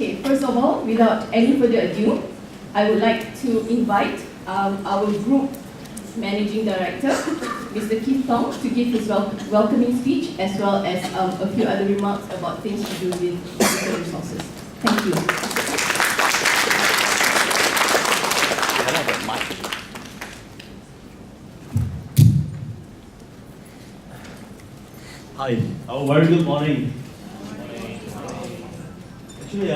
Okay, first of all, without any further ado, I would like to invite our group managing director, Mr. Thong, to give his welcoming speech as well as a few other remarks about things to do with digital resources. Thank you. Hi, very good morning. Actually,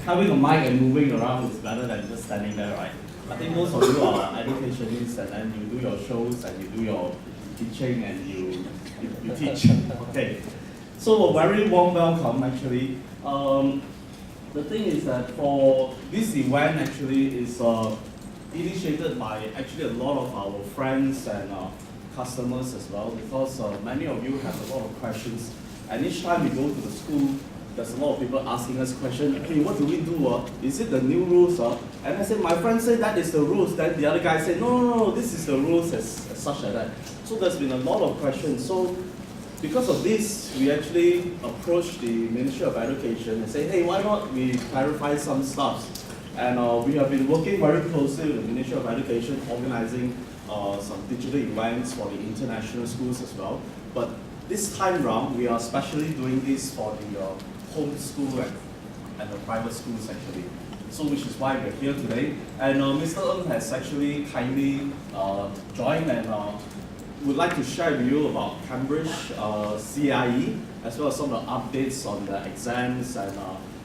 having a mic and moving around is better than just standing there, right? I think most of you are educationists and then you do your shows and you do your teaching and you teach. Okay, so a very warm welcome actually. The thing is that for this event actually is initiated by actually a lot of our friends and customers as well, because many of you have a lot of questions, and each time we go to the school, there's a lot of people asking us questions. Hey, what do we do? Is it the new rules? And I said, my friend said that is the rules. Then the other guy said, no, this is the rules as such like that. So there's been a lot of questions. So because of this, we actually approached the Ministry of Education and say, hey, why not we clarify some stuff? And we have been working very closely with the Ministry of Education, organizing some digital events for the international schools as well. But this time round, we are especially doing this for the home school and the private schools actually. So which is why we're here today. And Mr. Ng has actually kindly joined and would like to share with you about Cambridge CIE, as well as some of the updates on the exams and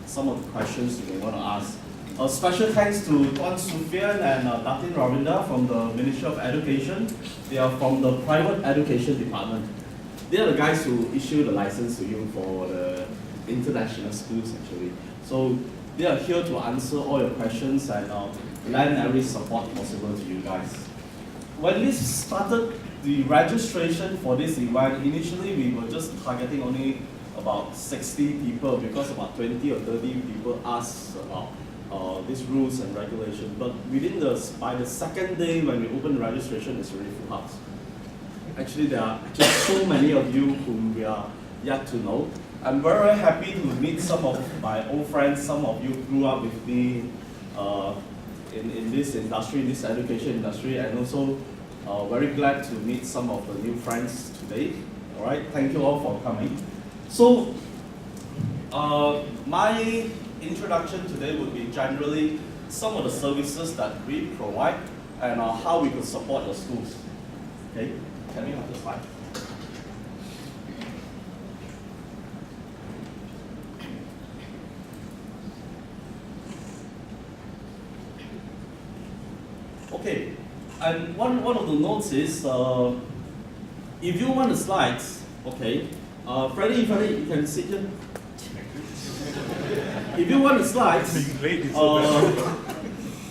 some of the questions you may want to ask. A special thanks to Tuan Sufian and Datin Ravinda from the Ministry of Education. They are from the Private Education Department. They are the guys who issue the license to you for the international schools actually. So they are here to answer all your questions and lend every support possible to you guys. When we started the registration for this event, initially we were just targeting only about 60 people because about 20 or 30 people asked about these rules and regulations. But by the second day when we opened registration, it's already full house. Actually, there are just so many of you whom we are yet to know. I'm very happy to meet some of my old friends. Some of you grew up with me in this industry, this education industry, and also very glad to meet some of the new friends today. All right, thank you all for coming. So, my introduction today would be generally some of the services that we provide and how we could support the schools. Okay, can we have the slide? Okay, and one of the notes is, if you want the slides, okay, Freddie, you can sit here. If you want the slides,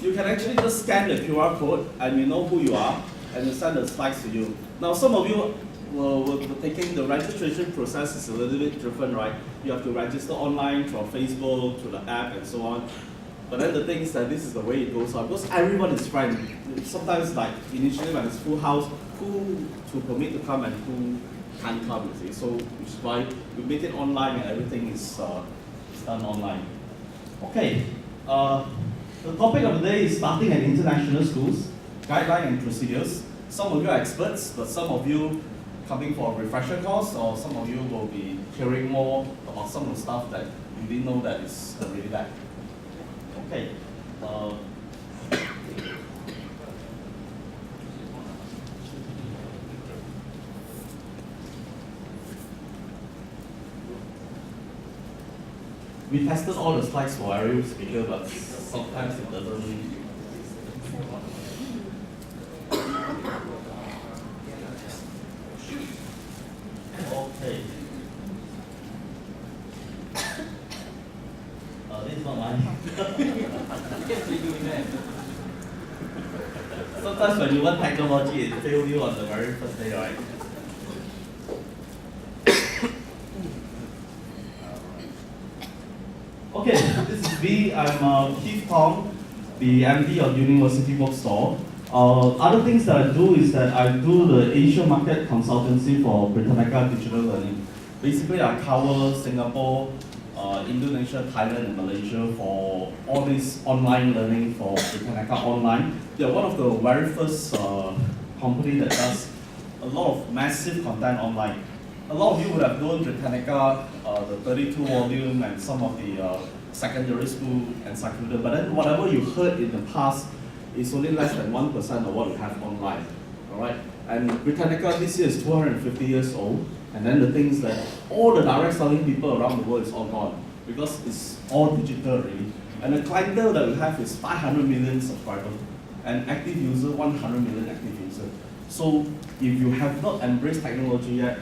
you can actually just scan the QR code and we know who you are and we send the slides to you. Now some of you were taking the registration process is a little bit different, right? You have to register online through Facebook, through the app and so on. But then the thing is that this is the way it goes on because everyone is friendly. Sometimes like initially when it's full house, who to permit to come and who can't come, you see. So which is why we make it online and everything is done online. Okay, the topic of the day is starting at international schools, guidelines and procedures. Some of you are experts, but some of you coming for a refresher course, or some of you will be hearing more about some of the stuff that you didn't know that is already there. Okay. We tested all the slides for every speaker, but sometimes it doesn't. Okay. This is not mine. Sometimes when you want technology, it fails you on the very first day, right? Okay, this is me. I'm Thong, the MD of University Bookstore. Other things that I do is that I do the Asia market consultancy for Britannica Digital Learning. Basically, I cover Singapore, Indonesia, Thailand, and Malaysia for all this online learning for Britannica Online. They are one of the very first company that does a lot of massive content online. A lot of you would have known Britannica, the 32 volume and some of the secondary school encyclopedia, but then whatever you heard in the past is only less than 1% of what you have online. Alright? And Britannica this year is 250 years old, and then the things that all the direct selling people around the world is all gone because it's all digital really. And the clientele that we have is 500 million subscribers and active user 100 million active users. So if you have not embraced technology yet,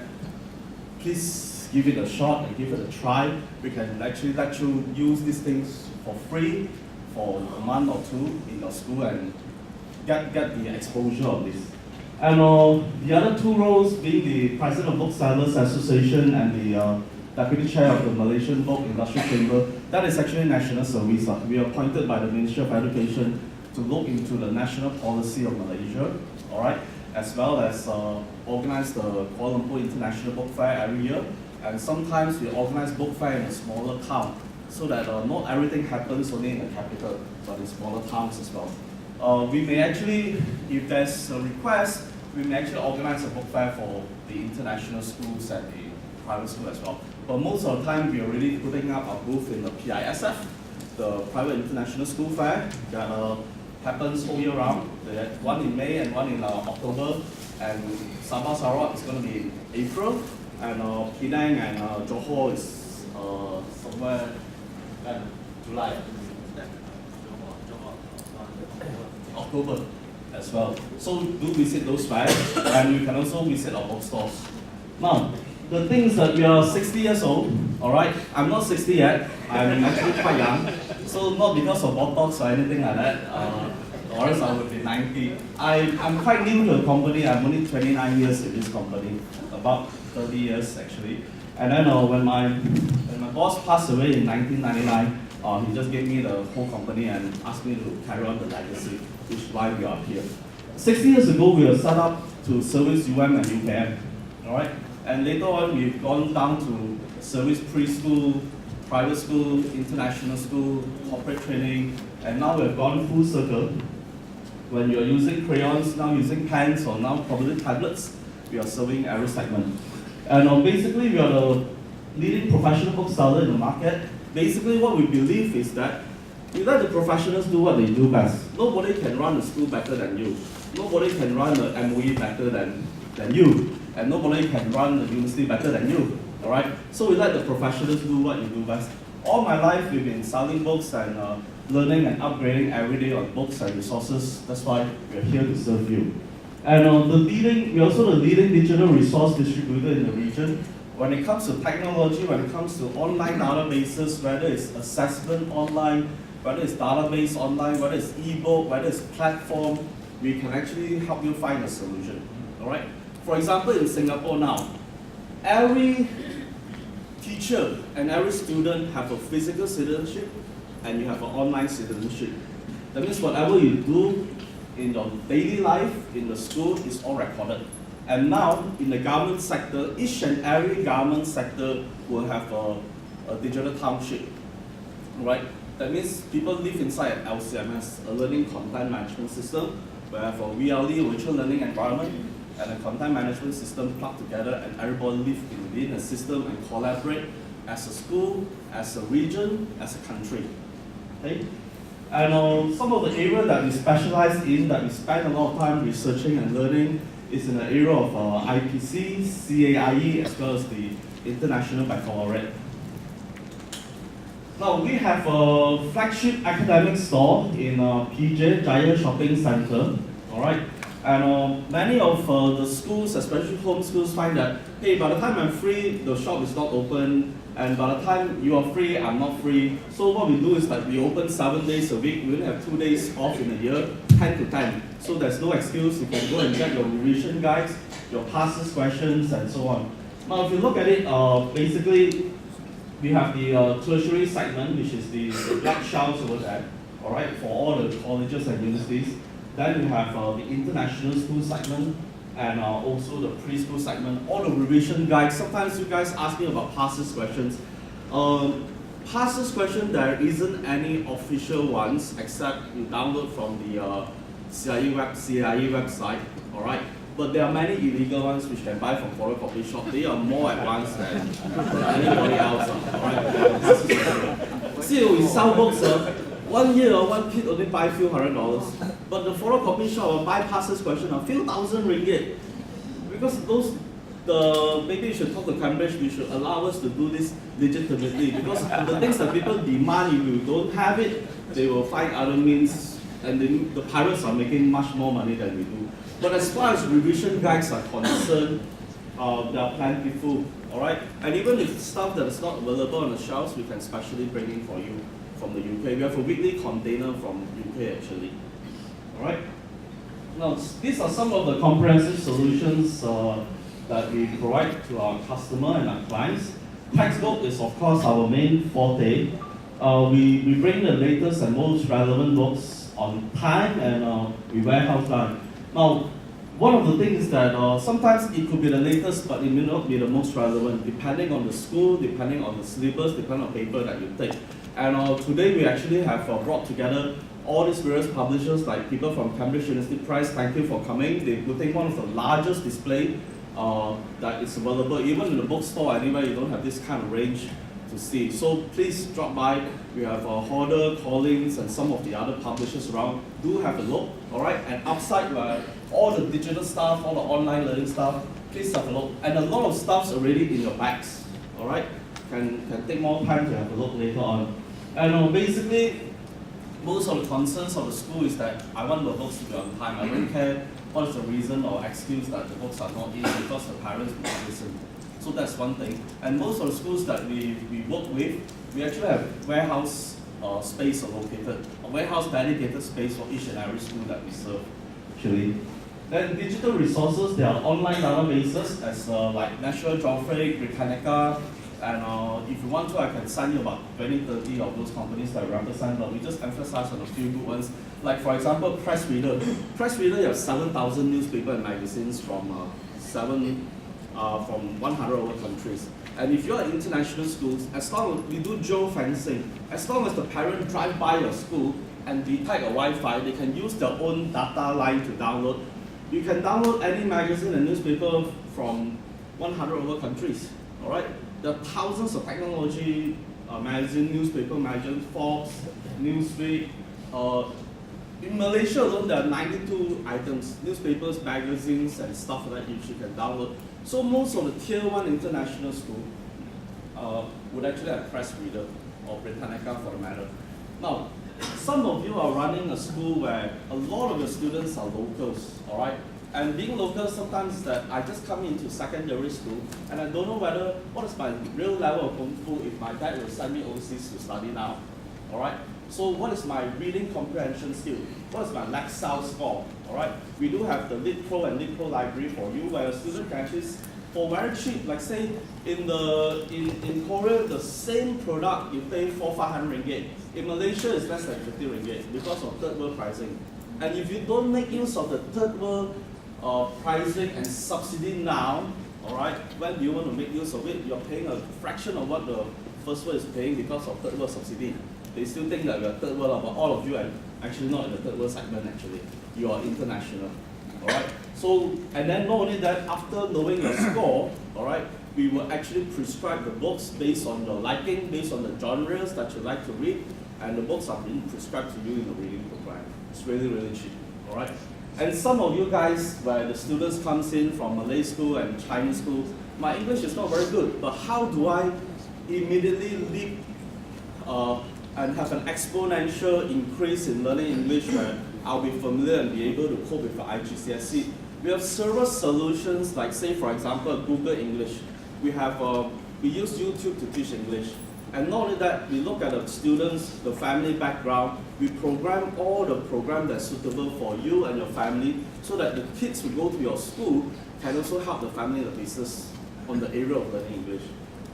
please give it a shot and give it a try. We can actually let you use these things for free for a month or two in your school and get the exposure of this. And the other two roles being the President of Booksellers Association and the Deputy Chair of the Malaysian Book Industry Chamber, that is actually national service. We are appointed by the Ministry of Education to look into the national policy of Malaysia, all right, as well as organize the Kuala Lumpur International Book Fair every year. And sometimes we organize book fair in a smaller town so that not everything happens only in the capital, but in smaller towns as well. We may actually, if there's a request, we may actually organize a book fair for the international schools and the private school as well. But most of the time, we are really putting up our booth in the PISF, the Private International School Fair, that happens all year round. There's one in May and one in October, and Sabah Sarawak is going to be in April, and Penang and Johor is somewhere in July. October as well. So do visit those fairs, and you can also visit our bookstores. Now, the thing is that we are 60 years old, alright? I'm not 60 yet, I'm actually quite young. So not because of Botox or anything like that, or else I would be 90. I'm quite new to the company, I'm only 29 years in this company, about 30 years actually. And then when my boss passed away in 1999, he just gave me the whole company and asked me to carry on the legacy, which is why we are here. 60 years ago, we were set up to service UM and UKM, alright? And later on, we've gone down to service preschool, private school, international school, corporate training, and now we've gone full circle. When you're using crayons, now using pens, or now probably tablets, we are serving every segment. And basically, we are the leading professional bookseller in the market. Basically, what we believe is that we let the professionals do what they do best. Nobody can run a school better than you. Nobody can run the MOE better than you. And nobody can run the university better than you. Alright? So we let the professionals do what you do best. All my life, we've been selling books and learning and upgrading every day on books and resources. That's why we're here to serve you. And we're also the leading digital resource distributor in the region. When it comes to technology, when it comes to online databases, whether it's assessment online, whether it's database online, whether it's ebook, whether it's platform, we can actually help you find a solution. Alright? For example, in Singapore now, every teacher and every student have a physical citizenship and you have an online citizenship. That means whatever you do in your daily life, in the school, is all recorded. And now, in the government sector, each and every government sector will have a digital township, right? That means people live inside an LCMS, a learning content management system. We have a VLE, virtual learning environment, and a content management system plugged together, and everybody live within a system and collaborate as a school, as a region, as a country. Okay? And some of the areas that we specialize in, that we spend a lot of time researching and learning, is in the area of IPC, CAIE, as well as the International Baccalaureate. Now, we have a flagship academic store in PJ, Jaya Shopping Center, alright? And many of the schools, especially home schools, find that, hey, by the time I'm free, the shop is not open, and by the time you are free, I'm not free. So what we do is that we open 7 days a week, we only have 2 days off in a year, 10 to 10. So there's no excuse, you can go and get your revision guides, your passes questions, and so on. Now, if you look at it, basically, we have the tertiary segment, which is the black shelves over there, alright, for all the colleges and universities. Then we have the international school segment, and also the preschool segment, all the revision guides. Sometimes you guys ask me about passes questions. Passes question, there isn't any official ones except you download from the CIE website, all right? But there are many illegal ones which can buy from photocopy shop. They are more advanced than anybody else, all right? Still, we sell books, 1 year, one kid only buy few $100, but the photocopy shop will buy passes question a few thousand ringgit. Because maybe you should talk to Cambridge, we should allow us to do this legitimately. Because the things that people demand, if you don't have it, they will find other means, and the pirates are making much more money than we do. But as far as revision guides are concerned, they are plentiful, all right? And even if stuff that is not available on the shelves, we can specially bring in for you from the UK. We have a weekly container from UK actually, all right? Now, these are some of the comprehensive solutions that we provide to our customer and our clients. Textbook is of course our main forte. We bring the latest and most relevant books on time, and we warehouse them. Now, one of the things that sometimes it could be the latest, but it may not be the most relevant, depending on the school, depending on the syllabus, depending on the paper that you take. And today we actually have brought together all these various publishers, like people from Cambridge University Press. Thank you for coming. They're putting one of the largest display that is available. Even in the bookstore anywhere, you don't have this kind of range to see. So please drop by. We have Horder, Collins, and some of the other publishers around. Do have a look, all right? And outside, where all the digital stuff, all the online learning stuff, please have a look. And a lot of stuff's already in your bags, all right? Can take more time to have a look later on. And basically, most of the concerns of the school is that I want the books to be on time. I don't care what is the reason or excuse that the books are not in, because the parents will not listen. So that's one thing. And most of the schools that we work with, we actually have warehouse space located, a warehouse dedicated space for each and every school that we serve, actually. Then digital resources, there are online databases as like National Geographic, Britannica, and if you want to, I can send you about 20, 30 of those companies that represent, but we just emphasize on a few good ones. Like for example, Press Reader. Press Reader, you have 7,000 newspaper and magazines from 100 over countries. And if you're at international schools, as long as we do geofencing, as long as the parent drive by your school and detect a Wi-Fi, they can use their own data line to download. You can download any magazine and newspaper from 100 over countries, all right? There are thousands of technology magazine, newspaper magazines, Forbes, Newsweek. In Malaysia alone, there are 92 items, newspapers, magazines, and stuff like that you can download. So most of the tier 1 international school would actually have Press Reader, or Britannica for the matter. Now, some of you are running a school where a lot of your students are locals, all right? And being local sometimes that I just come into secondary school and I don't know what is my real level of Kung Fu if my dad will send me overseas to study now, all right? So what is my reading comprehension skill? What is my Lexile score, all right? We do have the Lit Pro and Lit Pro library for you, where a student can actually, for very cheap, like say in Korea, the same product you pay 400-500 ringgit. In Malaysia, it's less than 50 ringgit because of third world pricing. And if you don't make use of the third world pricing and subsidy now, all right, when do you want to make use of it? You're paying a fraction of what the first world is paying because of third world subsidy. They still think that we are third world, but all of you are actually not in the third world segment actually. You are international, all right? So, and then not only that, after knowing your score, all right, we will actually prescribe the books based on your liking, based on the genres that you like to read, and the books are being prescribed to you in the reading program. It's really, really cheap, all right? And some of you guys, where the students comes in from Malay school and Chinese school, my English is not very good, but how do I immediately leap and have an exponential increase in learning English where I'll be familiar and be able to cope with the IGCSE? We have several solutions, like say for example, Google English. We use YouTube to teach English. And not only that, we look at the students, the family background, we program all the program that's suitable for you and your family so that the kids who go to your school can also help the family and the business on the area of learning English.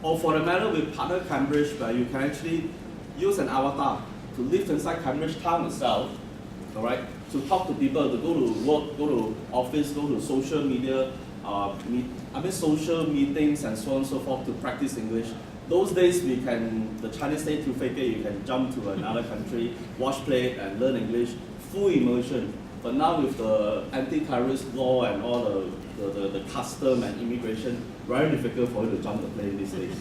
Or for the matter with partner Cambridge, where you can actually use an avatar to live inside Cambridge town itself, all right, to talk to people, to go to work, go to office, go to social media, social meetings and so on and so forth to practice English. Those days the Chinese say 2飞机, you can jump to another country, watch play and learn English, full immersion. But now with the anti-terrorist law and all the custom and immigration, very difficult for you to jump the plane these days.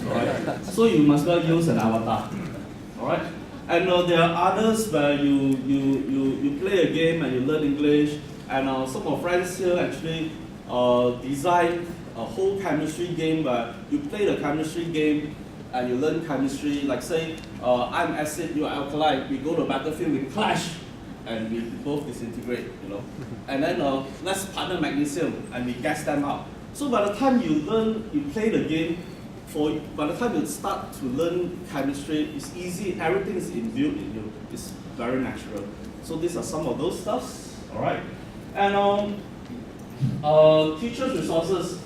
Alright? So you must well use an avatar. Alright? And there are others where you play a game and you learn English, and some of friends here actually design a whole chemistry game where you play the chemistry game and you learn chemistry. Like say, I'm acid, you're alkaline, we go to the battlefield, we clash, and we both disintegrate, you know. And then let's partner magnesium and we gas them out. So by the time you play the game, by the time you start to learn chemistry, it's easy, everything is inbuilt in you. It's very natural. So these are some of those stuffs, all right? And teachers' resources.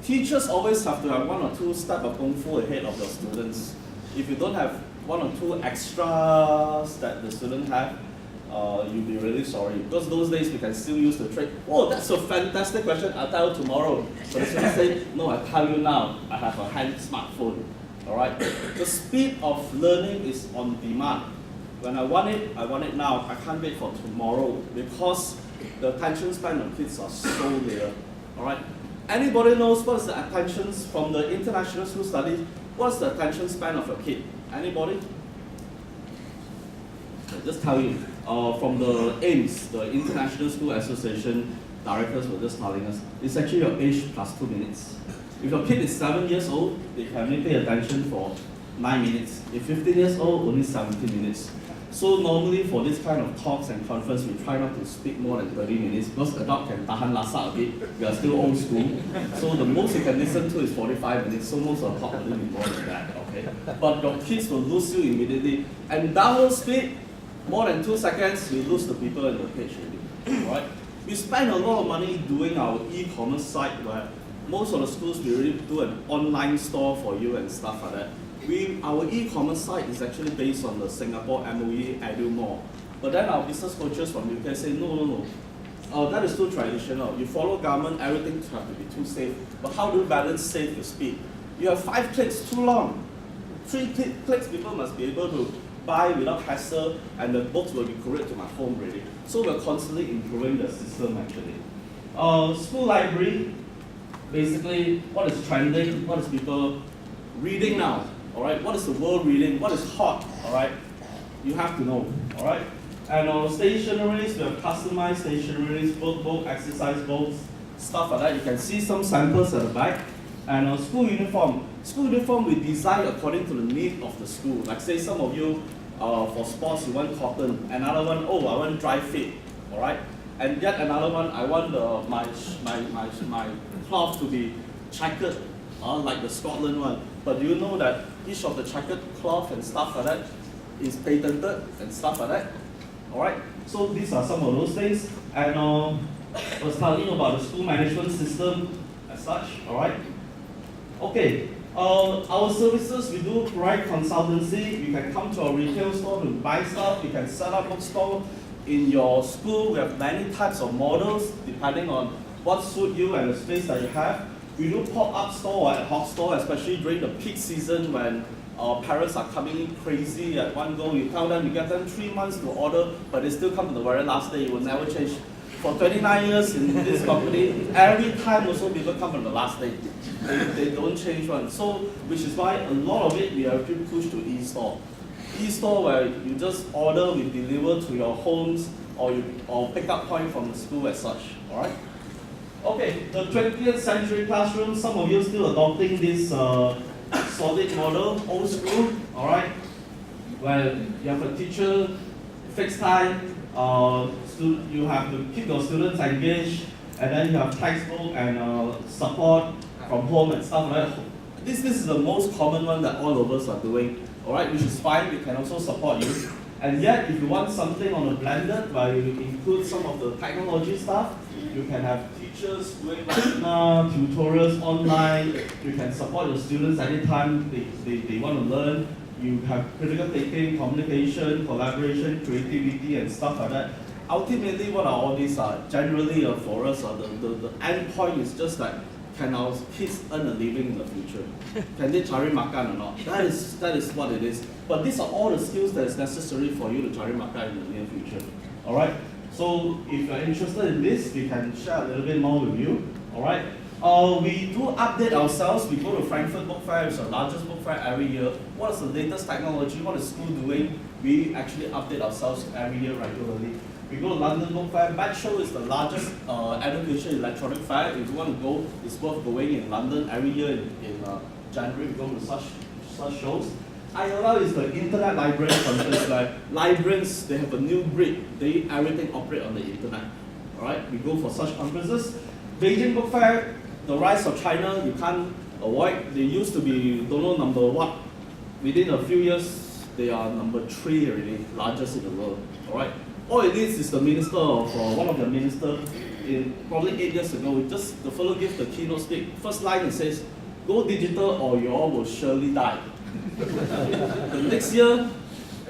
Teachers always have to have 1 or 2 steps of kung fu ahead of the students. If you don't have 1 or 2 extras that the student have, you'll be really sorry. Because those days we can still use the trick. Oh, that's a fantastic question, I'll tell you tomorrow. So the student say, no, I'll tell you now. I have a hand smartphone. Alright? The speed of learning is on demand. When I want it now. I can't wait for tomorrow because the attention span of kids are so little. Alright? Anybody knows what is the attention from the international school studies? What's the attention span of a kid? Anybody? I'll just tell you. From the AIMS, the International School Association directors were just telling us, it's actually your age plus 2 minutes. If your kid is 7 years old, they can only pay attention for 9 minutes. If 15 years old, only 17 minutes. So normally for this kind of talks and conference, we try not to speak more than 30 minutes because adult can tahan lasa a bit. We are still old school. So the most you can listen to is 45 minutes. So most of the talk will be more than that, okay? But your kids will lose you immediately. And download speed, more than 2 seconds, you lose the people in the page already. Right? We spend a lot of money doing our e-commerce site where most of the schools we really do an online store for you and stuff like that. Our e-commerce site is actually based on the Singapore MOE Edu Mall. But then our business coaches from UK say, no. That is too traditional. You follow government, everything has to be too safe. But how do you balance safe with speed? You have 5 clicks, too long. 3 clicks, people must be able to buy without hassle, and the books will be couried to my home already. So we're constantly improving the system actually. School library, basically what is trending, what is people reading now, all right? What is the world reading, what is hot, all right? You have to know, all right? And stationaries, we have customized stationaries, book, exercise books, stuff like that. You can see some samples at the back. And school uniform. School uniform we design according to the need of the school. Like say some of you, for sports you want cotton. Another one, oh I want dry fit, all right? And yet another one, I want my cloth to be checkered, like the Scotland one. But do you know that each of the checkered cloth and stuff like that is patented and stuff like that? All right. So these are some of those things. And I was telling you about the school management system as such. All right. Okay. Our services, we do provide consultancy. You can come to our retail store to buy stuff. You can set up bookstore in your school. We have many types of models depending on what suits you and the space that you have. We do pop-up store or ad hoc store, especially during the peak season when parents are coming in crazy at one go. You tell them, you get them 3 months to order, but they still come to the very last day. It will never change. For 29 years in this company, every time also people come on the last day. They don't change one. So, which is why a lot of it we have to push to e-store. E-store where you just order, we deliver to your homes, or pick up point from the school as such. All right. Okay, the 20th century classroom. Some of you still adopting this solid model, old school. All right, where you have a teacher, fixed time. You have to keep your students engaged, and then you have textbook and support from home and stuff like that. This is the most common one that all of us are doing. All right, which is fine. We can also support you. And yet, if you want something on a blended, where you include some of the technology stuff, you can have teachers doing webinar, tutorials online. You can support your students anytime they want to learn. You have critical thinking, communication, collaboration, creativity, and stuff like that. ultimately, what are all these? Generally, for us, the end point is just like, can our kids earn a living in the future? Can they cari makan or not? That is what it is. But these are all the skills that is necessary for you to cari makan in the near future. All right. So if you're interested in this, we can share a little bit more with you. All right. We do update ourselves. We go to Frankfurt Book Fair, it's the largest book fair every year. What is the latest technology? What is school doing? We actually update ourselves every year regularly. We go to London Book Fair. Bat Show is the largest education electronic fair. If you want to go, it's worth going in London every year in January. We go to such shows. IOLA is the Internet Library Conference, like librarians, they have a new breed. Everything operate on the internet. All right, we go for such conferences. Beijing Book Fair, the rise of China, you can't avoid. They used to be, don't know number what. Within a few years, they are number 3 already, largest in the world. All right. All it is the minister of one of the ministers in probably 8 years ago. Just the fellow gives the keynote speak. First line it says, "Go digital or you all will surely die." The next year,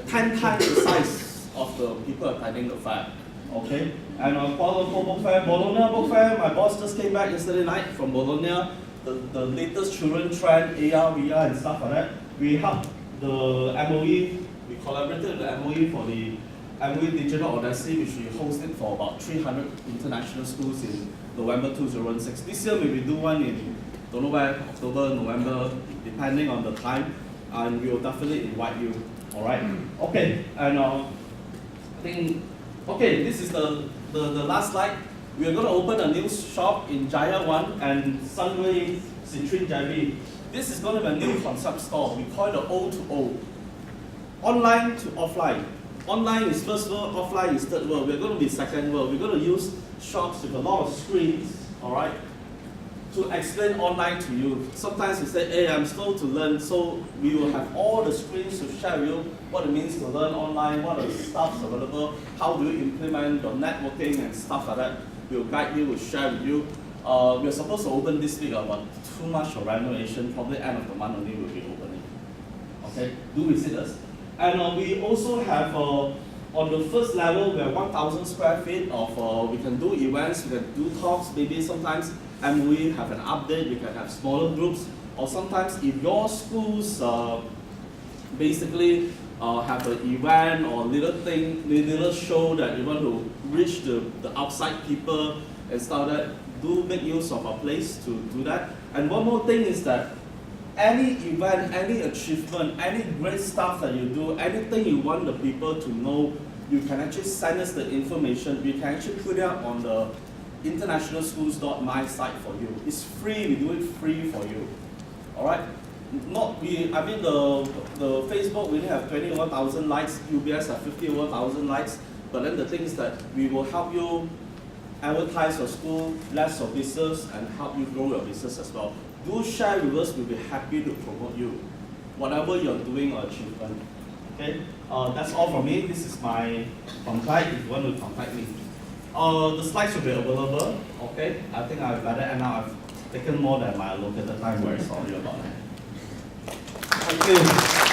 10 times the size of the people attending the fair. Okay, and Kuala Lumpur Book Fair, Bologna Book Fair. My boss just came back yesterday night from Bologna. The latest children trend, AR, VR, and stuff like that. We helped the MOE. We collaborated with the MOE for the MOE Digital Odyssey, which we hosted for about 300 international schools in November 2016. This year, maybe do one in don't know where, October, November, depending on the time, and we will definitely invite you. All right. Okay, and I think. Okay, this is the last slide. We are going to open a new shop in Jaya 1 and Sunway Citrin JB. This is going to be a new concept store. We call it the O2O. Online to offline. Online is first world, offline is third world. We're going to be second world. We're going to use shops with a lot of screens, all right, to explain online to you. Sometimes you say, hey, I'm slow to learn, so we will have all the screens to share with you what it means to learn online, what are the stuffs available, how do you implement your networking and stuff like that. We'll guide you, we'll share with you. We're supposed to open this week, but too much for renovation, probably end of the month only we'll be opening. Okay, do visit us. And we also have, on the first level, we have 1,000 square feet of, we can do events, we can do talks, maybe sometimes MOE have an update, we can have smaller groups, or sometimes if your schools basically have an event or little show that you want to reach the outside people and stuff like that, do make use of our place to do that. And one more thing is that any event, any achievement, any great stuff that you do, anything you want the people to know, you can actually send us the information. We can actually put it up on the internationalschools.my site for you. It's free, we do it free for you. All right? I mean the Facebook, we have 21,000 likes, UBS have 51,000 likes, but then the thing is that we will help you advertise your school, less your business, and help you grow your business as well. Do share with us, we'll be happy to promote you, whatever you're doing or achievement. Okay, that's all from me. This is my contact if you want to contact me. The slides will be available. Okay, I think I better end now. I've taken more than my allocated time. Very sorry about that. Thank you.